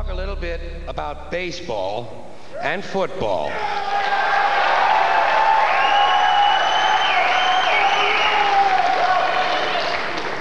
talk a little bit about baseball and football.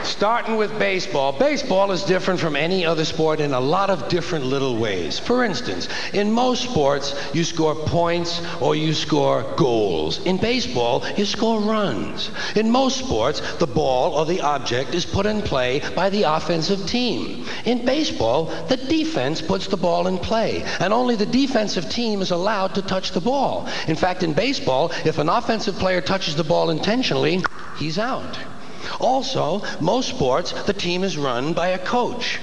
Starting with baseball. Baseball is different from any other sport in a lot of different little ways. For instance, in most sports, you score points or you score goals. In baseball, you score runs. In most sports, the ball or the object is put in play by the offensive team. In baseball, the defense puts the ball in play, and only the defensive team is allowed to touch the ball. In fact, in baseball, if an offensive player touches the ball intentionally, he's out. Also, most sports, the team is run by a coach.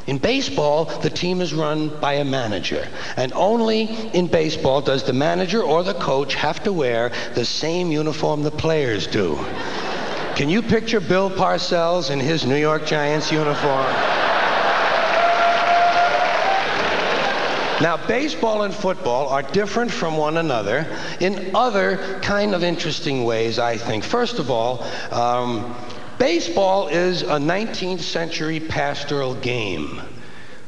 In baseball, the team is run by a manager. And only in baseball does the manager or the coach have to wear the same uniform the players do. Can you picture Bill Parcells in his New York Giants uniform? Now, baseball and football are different from one another in other kind of interesting ways, I think. First of all, baseball is a 19th century pastoral game.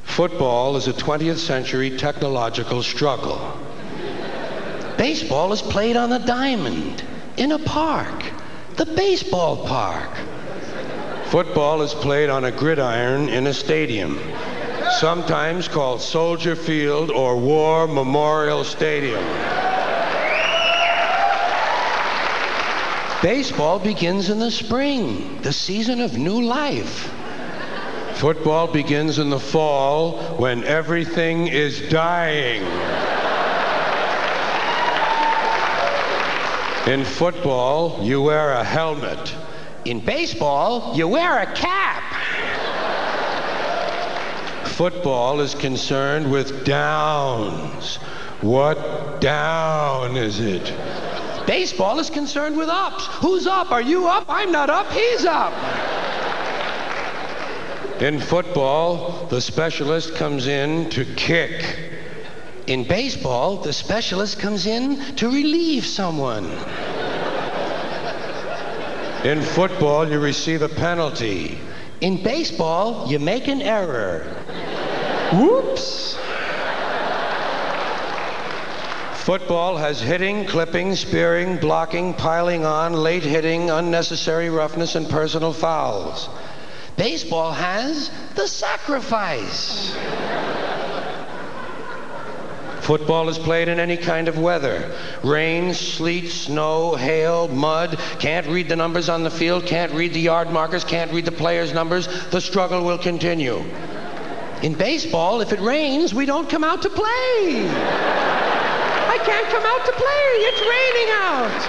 Football is a 20th century technological struggle. Baseball is played on a diamond, in a park, the baseball park. Football is played on a gridiron in a stadium, sometimes called Soldier Field or War Memorial Stadium. Baseball begins in the spring, the season of new life. Football begins in the fall when everything is dying. In football, you wear a helmet. In baseball, you wear a cap. Football is concerned with downs. What down is it? Baseball is concerned with ups. Who's up? Are you up? I'm not up. He's up. In football, the specialist comes in to kick. In baseball, the specialist comes in to relieve someone. In football, you receive a penalty. In baseball, you make an error. Whoops. Football has hitting, clipping, spearing, blocking, piling on, late hitting, unnecessary roughness, and personal fouls. Baseball has the sacrifice. Football is played in any kind of weather. Rain, sleet, snow, hail, mud. Can't read the numbers on the field, can't read the yard markers, can't read the players' numbers. The struggle will continue. In baseball, if it rains, we don't come out to play. I can't come out to play. It's raining out.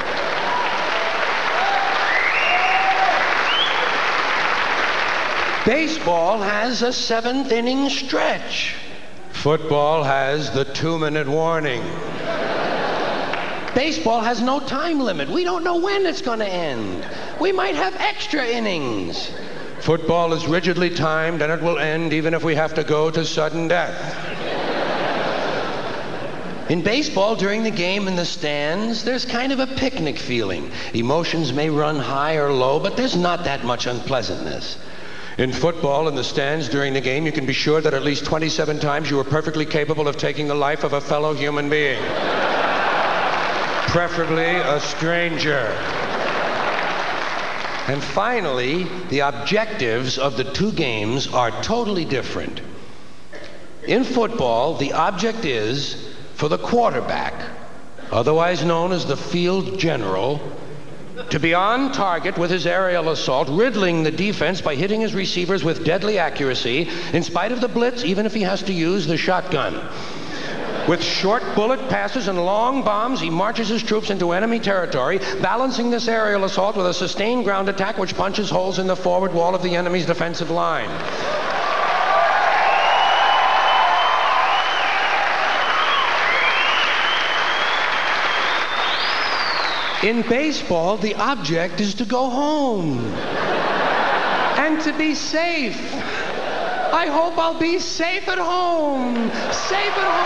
Baseball has a 7th inning stretch. Football has the 2-minute warning. Baseball has no time limit. We don't know when it's going to end. We might have extra innings. Football is rigidly timed, and it will end even if we have to go to sudden death. In baseball, during the game in the stands, there's kind of a picnic feeling. Emotions may run high or low, but there's not that much unpleasantness. In football, in the stands during the game, you can be sure that at least 27 times you were perfectly capable of taking the life of a fellow human being. Preferably a stranger. And finally, the objectives of the two games are totally different. In football, the object is for the quarterback, otherwise known as the field general, to be on target with his aerial assault, riddling the defense by hitting his receivers with deadly accuracy, in spite of the blitz, even if he has to use the shotgun. With short bullet passes and long bombs, he marches his troops into enemy territory, balancing this aerial assault with a sustained ground attack which punches holes in the forward wall of the enemy's defensive line. In baseball, the object is to go home and to be safe. I hope I'll be safe at home. Safe at home.